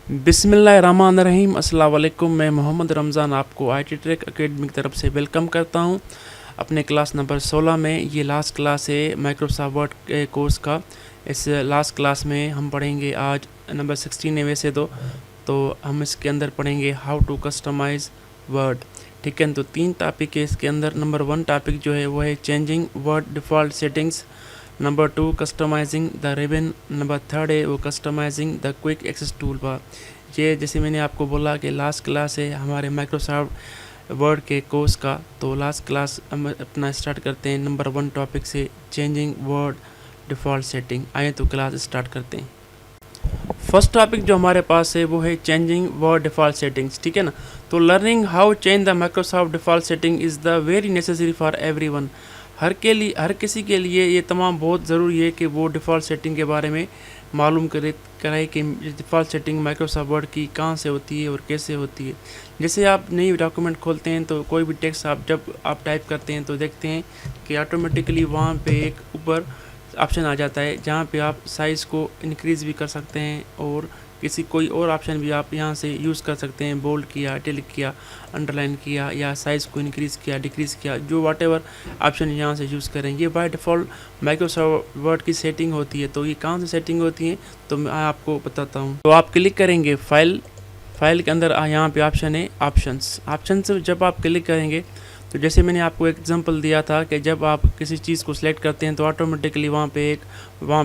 बिस्मिल्लाहिर्रहमानिर्रहीम। अस्सलाम वालेकुम। मैं मोहम्मद रमज़ान आपको IT ट्रैक एकेडमी की तरफ से वेलकम करता हूं अपने क्लास नंबर 16 में। ये लास्ट क्लास है माइक्रोसॉफ्ट वर्ड के कोर्स का। इस लास्ट क्लास में हम पढ़ेंगे आज नंबर 16 है वैसे तो हम इसके अंदर पढ़ेंगे हाउ टू कस्टमाइज़ वर्ड। ठीक है, तो 3 टॉपिक है इसके अंदर। नंबर 1 टॉपिक जो है वो है changing Word default settings. Number 2 customising the ribbon. Number 3 है वो customising the quick access tool bar. ये जैसे मैंने आपको बोला कि लास्ट क्लास है हमारे माइक्रोसॉफ्ट वर्ड के कोर्स का। तो लास्ट क्लास हम अपना स्टार्ट करते हैं नंबर 1 टॉपिक से, चेंजिंग वर्ड डिफ़ॉल्ट सेटिंग। आइए तो क्लास स्टार्ट करते हैं। फर्स्ट टॉपिक जो हमारे पास है वो है चेंजिंग वर्ड डिफ़ॉल्ट सेटिंग्स। ठीक है ना, तो learning how change the Microsoft default setting is the very necessary for everyone. हर किसी के लिए ये तमाम बहुत ज़रूरी है कि वो डिफ़ॉल्ट सेटिंग के बारे में मालूम कराए कि डिफ़ॉल्ट सेटिंग माइक्रोसॉफ्ट वर्ड की कहाँ से होती है और कैसे होती है। जैसे आप नई डॉक्यूमेंट खोलते हैं तो कोई भी टेक्स्ट जब आप टाइप करते हैं तो देखते हैं कि ऑटोमेटिकली वहाँ पे एक ऊपर ऑप्शन आ जाता है जहाँ पे आप साइज़ को इंक्रीज़ भी कर सकते हैं और कोई और ऑप्शन भी आप यहाँ से यूज़ कर सकते हैं। बोल्ड किया, इटैलिक किया, अंडरलाइन किया या साइज़ को इंक्रीज़ किया, डिक्रीज़ किया, जो व्हाटएवर ऑप्शन यहाँ से यूज़ करेंगे। बाय डिफ़ॉल्ट माइक्रोसॉफ्ट वर्ड की सेटिंग होती है। तो ये कहाँ से सेटिंग होती है तो मैं आपको बताता हूँ। तो आप क्लिक करेंगे फाइल के अंदर, यहाँ पे ऑप्शन है ऑप्शंस जब आप क्लिक करेंगे तो जैसे मैंने आपको एक एग्जांपल दिया था कि जब आप किसी चीज़ को सिलेक्ट करते हैं तो ऑटोमेटिकली वहाँ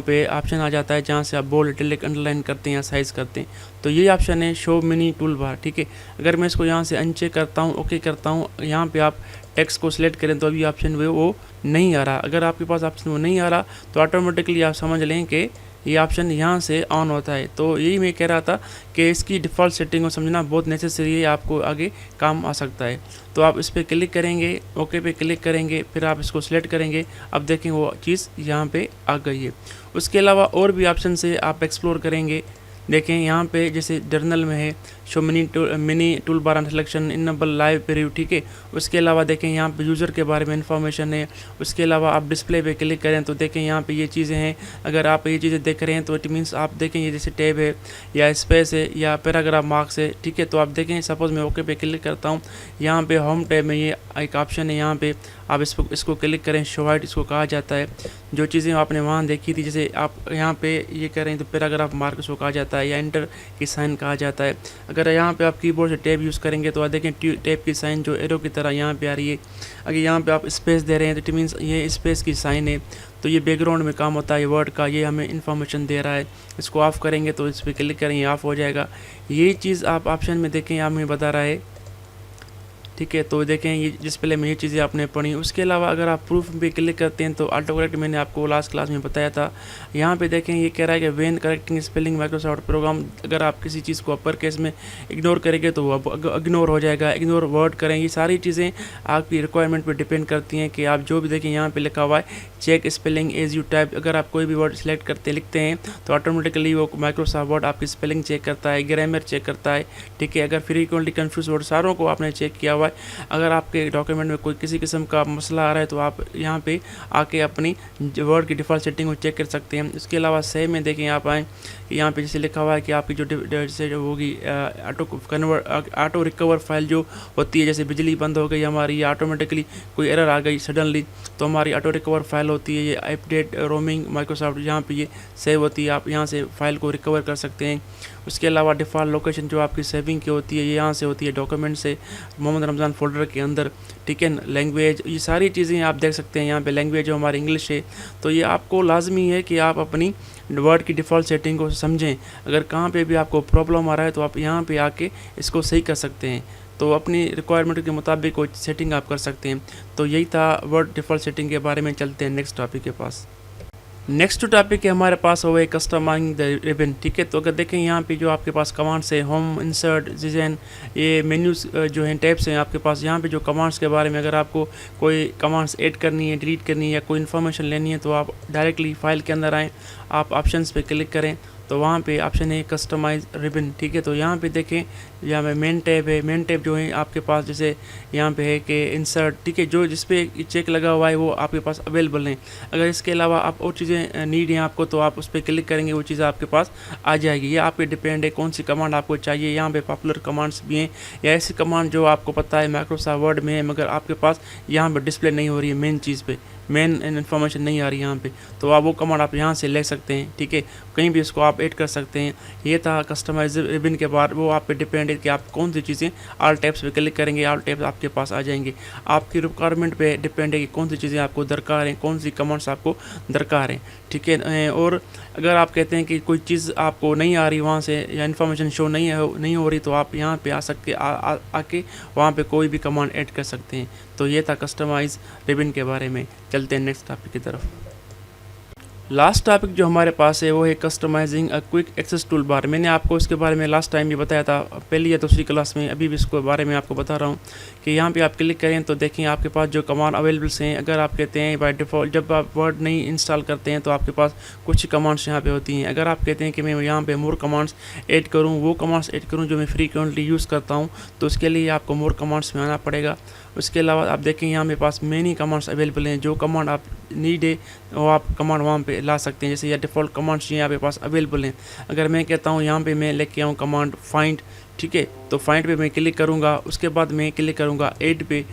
पे ऑप्शन आ जाता है जहाँ से आप बोल्ड, इटैलिक, अंडरलाइन करते हैं या साइज़ करते हैं। तो ये ऑप्शन है शो मिनी टूल बार। ठीक है, अगर मैं इसको यहाँ से अनचेक करता हूँ, ओके करता हूँ, यहाँ पे आप टेक्स्ट को सिलेक्ट करें तो अभी ऑप्शन वो नहीं आ रहा। अगर आपके पास ऑप्शन वो नहीं आ रहा तो ऑटोमेटिकली आप समझ लें कि ये ऑप्शन यहाँ से ऑन होता है। तो यही मैं कह रहा था कि इसकी डिफ़ॉल्ट सेटिंग को समझना बहुत नेसेसरी है, आपको आगे काम आ सकता है। तो आप इस पर क्लिक करेंगे, ओके पे क्लिक करेंगे, फिर आप इसको सिलेक्ट करेंगे। अब देखें वो चीज़ यहाँ पे आ गई है। उसके अलावा और भी ऑप्शन से आप एक्सप्लोर करेंगे। देखें यहाँ पे जैसे जर्नल में है show mini tool bar and selection enable live preview. ठीक है, उसके अलावा देखें यहाँ पे यूज़र के बारे में इंफॉर्मेशन है। उसके अलावा आप डिस्प्ले पे क्लिक करें तो देखें यहाँ पे ये चीज़ें हैं। अगर आप ये चीज़ें देख रहे हैं तो इट मीन्स आप देखें ये जैसे टैब है या स्पेस है या पैराग्राफ मार्क्स है। ठीक है, तो आप देखें सपोज़ मैं ओके पे क्लिक करता हूँ, यहाँ पे होम टैब में ये एक ऑप्शन है, यहाँ पे आप इसको क्लिक करें, शो हाइट इसको कहा जाता है। जो चीज़ें आपने वहाँ देखी थी, जैसे आप यहाँ पे ये करें तो पैराग्राफ मार्क इसको कहा जाता है या एंटर की साइन कहा जाता है। अगर यहाँ पे आप कीबोर्ड से टैब यूज़ करेंगे तो आप देखें टैब की साइन जो एरो की तरह यहाँ पे आ रही है। अगर यहाँ पे आप स्पेस दे रहे हैं तो इट मीन्स ये स्पेस की साइन है। तो ये बैकग्राउंड में काम होता है वर्ड का, ये हमें इन्फॉर्मेशन दे रहा है। इसको ऑफ़ करेंगे तो इस पर क्लिक करेंगे, ऑफ़ हो जाएगा। ये चीज़ आप ऑप्शन में देखें, यहाँ हमें बता रहा है। ठीक है, तो देखें ये डिस्प्ले में ये चीज़ें आपने पढ़ी। उसके अलावा अगर आप प्रूफ पे क्लिक करते हैं तो ऑटो करेक्ट मैंने आपको लास्ट क्लास में बताया था। यहाँ पे देखें ये कह रहा है कि when correcting spelling Microsoft program, अगर आप किसी चीज़ को अपर केस में इग्नोर करेंगे तो वो इग्नोर हो जाएगा, इग्नोर वर्ड करें। ये सारी चीज़ें आपकी रिक्वायरमेंट पर डिपेंड करती हैं कि आप जो भी देखें। यहाँ पर लिखा हुआ है check spelling as you type. अगर आप कोई भी वर्ड सेलेक्ट लिखते हैं तो ऑटोमेटिकली वो माइक्रोसॉफ्ट वर्ड आपकी स्पेलिंग चेक करता है, ग्रामर चेक करता है। ठीक है, अगर फ्रीक्वेंटली कंफ्यूज वर्ड सारों को आपने चेक किया हुआ है। अगर आपके डॉक्यूमेंट में कोई किसी किस्म का मसला आ रहा है तो आप यहाँ पे आके अपनी वर्ड की डिफ़ॉल्ट सेटिंग को चेक कर सकते हैं। इसके अलावा सेव में देखें, आप आएँ, यहाँ पे जैसे लिखा हुआ है कि आपकी जो होगी ऑटो रिकवर फाइल जो होती है, जैसे बिजली बंद हो गई हमारी या ऑटोमेटिकली कोई एरर आ गई सडनली, तो हमारी ऑटो रिकवर फाइल होती है ये अपडेट रोमिंग माइक्रोसॉफ्ट, यहाँ पे ये सेव होती है। आप यहाँ से फाइल को रिकवर कर सकते हैं। उसके अलावा डिफ़ॉल्ट लोकेशन जो आपकी सेविंग की होती है ये यहाँ से होती है, डॉक्यूमेंट से मोहम्मद रमज़ान फोल्डर के अंदर। ठीक है, लैंग्वेज, ये सारी चीज़ें आप देख सकते हैं। यहाँ पे लैंग्वेज जो हमारी इंग्लिश है, तो ये आपको लाजमी है कि आप अपनी वर्ड की डिफ़ॉल्ट सेटिंग को समझें। अगर कहाँ पे भी आपको प्रॉब्लम आ रहा है तो आप यहाँ पे आके इसको सही कर सकते हैं। तो अपनी रिक्वायरमेंट के मुताबिक कोई सेटिंग आप कर सकते हैं। तो यही था वर्ड डिफ़ॉल्ट सेटिंग के बारे में। चलते हैं नेक्स्ट टॉपिक के पास। नेक्स्ट टॉपिक है हमारे पास हो है कस्टमाइजिंग द रिबन। ठीक है, तो अगर देखें यहाँ पे जो आपके पास कमांड्स है, होम, इंसर्ट, डिज़ाइन, ये मेन्यूज़ जो हैं, टैब्स हैं आपके पास। यहाँ पे जो कमांड्स के बारे में अगर आपको कोई कमांड्स ऐड करनी है, डिलीट करनी है या कोई इन्फॉर्मेशन लेनी है तो आप डायरेक्टली फाइल के अंदर आएँ, आप ऑप्शंस पे क्लिक करें तो वहाँ पे ऑप्शन है कस्टमाइज रिबन, ठीक है। तो यहाँ पे देखें, यहाँ पे मेन टैब है, मेन टैब जो है आपके पास जैसे यहाँ पे है कि इंसर्ट, ठीक है, जो जिस पे चेक लगा हुआ है वो आपके पास अवेलेबल है। अगर इसके अलावा आप और चीज़ें नीड हैं आपको, तो आप उस पर क्लिक करेंगे, वो चीज़ें आपके पास आ जाएगी। ये आप पे डिपेंड है कौन सी कमांड आपको चाहिए। यहाँ पे पॉपुलर कमांड्स भी हैं या ऐसी कमांड जो आपको पता है माइक्रोसॉफ्ट वर्ड में है, मगर आपके पास यहाँ पर डिस्प्ले नहीं हो रही है, मेन चीज़ पे मेन इन्फॉर्मेशन नहीं आ रही यहाँ पे, तो आप वो कमांड आप यहाँ से ले सकते हैं, ठीक है, कहीं भी इसको आप ऐड कर सकते हैं। ये था कस्टमाइज रिबन के बाद, वो आप पे डिपेंड है कि आप कौन सी चीज़ें ऑल टैब्स पे क्लिक करेंगे, ऑल टैब्स आपके पास आ जाएंगे। आपकी रिक्वायरमेंट पे डिपेंड है कि कौन सी चीज़ें आपको दरकार हैं, कौन सी कमांड्स आपको दरकार हैं, ठीक है। और अगर आप कहते हैं कि कोई चीज़ आपको नहीं आ रही वहाँ से, या इन्फॉर्मेशन शो नहीं हो रही, तो आप यहाँ पे आ सकते आके वहाँ पे कोई भी कमांड ऐड कर सकते हैं। तो ये था कस्टमाइज रिबन के बारे में। चलते हैं नेक्स्ट टॉपिक की तरफ। लास्ट टॉपिक जो हमारे पास है वो है customising a quick access tool bar. मैंने आपको इसके बारे में लास्ट टाइम भी बताया था, पहली या दूसरी क्लास में, अभी भी इसके बारे में आपको बता रहा हूँ कि यहाँ पे आप क्लिक करें तो देखें आपके पास जो कमांड अवेलेबल्स हैं। अगर आप कहते हैं बाय डिफ़ॉल्ट जब आप वर्ड नहीं इंस्टॉल करते हैं तो आपके पास कुछ कमांड्स यहाँ पे होती हैं। अगर आप कहते हैं कि मैं यहाँ पे मोर कमांड्स ऐड करूँ, वो कमांड्स ऐड करूँ जो मैं फ्रीक्वेंटली यूज़ करता हूँ, तो उसके लिए आपको मोर कमांड्स में आना पड़ेगा। उसके अलावा आप देखें यहाँ मेरे पास मेनी कमांड्स अवेलेबल हैं, जो कमांड आप नीड है वो आप कमांड वहाँ पे ला सकते हैं। जैसे ये डिफ़ॉल्ट कमांड्स यहाँ पे पास अवेलेबल हैं। अगर मैं कहता हूँ यहाँ पे मैं लेके आऊँ कमांड फाइंड, ठीक है, तो फाइंड पे मैं क्लिक करूँगा, उसके बाद मैं क्लिक करूँगा ऐड पे,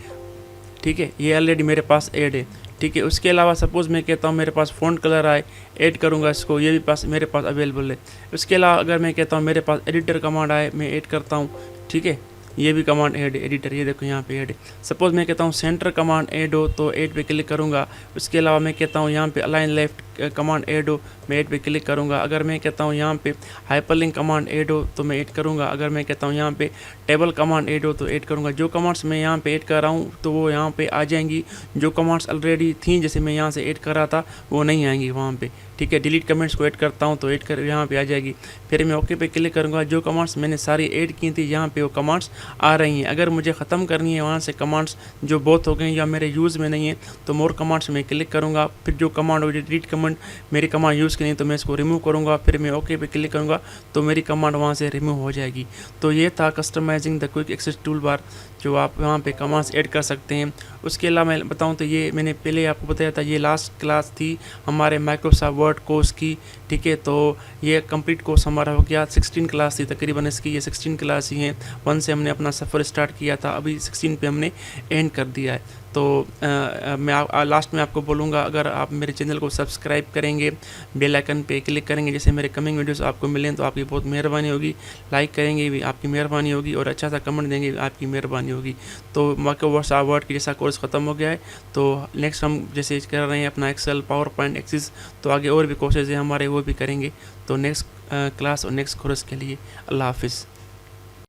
ठीक है, ये ऑलरेडी मेरे पास ऐड है, ठीक है। उसके अलावा सपोज़ मैं कहता हूँ मेरे पास फ़ॉन्ट कलर आए, ऐड करूँगा इसको, ये भी मेरे पास अवेलेबल है। उसके अलावा अगर मैं कहता हूँ मेरे पास एडिटर कमांड आए, मैं ऐड करता हूँ, ठीक है, ये भी कमांड ऐड है, एडिटर, ये देखो यहाँ पे ऐड है। सपोज़ मैं कहता हूँ सेंटर कमांड ऐड हो, तो ऐड पे क्लिक करूँगा। उसके अलावा मैं कहता हूँ यहाँ पे अलाइन लेफ्ट कमांड ऐड हो, मैं ऐड पे क्लिक करूँगा। अगर मैं कहता हूँ यहाँ पे हाइपरलिंक कमांड ऐड हो तो मैं ऐड करूँगा। अगर मैं कहता हूँ यहाँ पे टेबल कमांड ऐड हो तो ऐड करूँगा। जो कमांड्स मैं यहाँ पे ऐड कर रहा हूँ तो वो यहाँ पे आ जाएंगी। जो कमांड्स ऑलरेडी थी जैसे मैं यहाँ से ऐड कर रहा था वो नहीं आएंगी वहाँ पे, ठीक है। डिलीट कमेंट्स को ऐड करता हूँ तो ऐड कर यहाँ पे आ जाएगी। फिर मैं ओके पे क्लिक करूँगा। जो कमांड्स मैंने सारी ऐड की थी यहाँ पे वो कमांड्स आ रही हैं। अगर मुझे ख़त्म करनी है वहाँ से कमांड्स जो बहुत हो गए या मेरे यूज़ में नहीं है तो मोर कमांड्स में क्लिक करूँगा। फिर जो कमांड हो डिलीट कमांड मेरी कमांड यूज़ की नहीं तो मैं इसको रिमूव करूँगा। फिर मैं ओके पे क्लिक करूँगा तो मेरी कमांड वहाँ से रिमूव हो जाएगी। तो ये था customising the quick access tool bar, जो आप वहाँ पे कमांड्स ऐड कर सकते हैं। उसके अलावा मैं बताऊँ तो ये मैंने पहले आपको बताया था, ये लास्ट क्लास थी हमारे माइक्रोसॉफ्ट वर्ड कोर्स की, ठीक है। तो ये कंप्लीट कोर्स हमारा हो गया। 16 क्लास थी तकरीबन इसकी, ये 16 क्लास ही हैं। 1 से हमने अपना सफ़र स्टार्ट किया था, अभी 16 पे हमने एंड कर दिया है। तो मैं लास्ट में आपको बोलूँगा, अगर आप मेरे चैनल को सब्सक्राइब करेंगे, बेल आइकन पे क्लिक करेंगे, जैसे मेरे कमिंग वीडियोस आपको मिलें तो आपकी बहुत मेहरबानी होगी। लाइक करेंगे भी आपकी मेहरबानी होगी, और अच्छा सा कमेंट देंगे आपकी मेहरबानी होगी। तो माइक्रोसॉफ्ट वर्ड की जैसा कोर्स ख़त्म हो गया है, तो नेक्स्ट हम जैसे कर रहे हैं अपना एक्सेल, पावर पॉइंट, एक्सिस, तो आगे और भी कोर्सेज हैं हमारे, वो भी करेंगे। तो नेक्स्ट क्लास और नेक्स्ट कोर्स के लिए अल्लाह हाफिज़।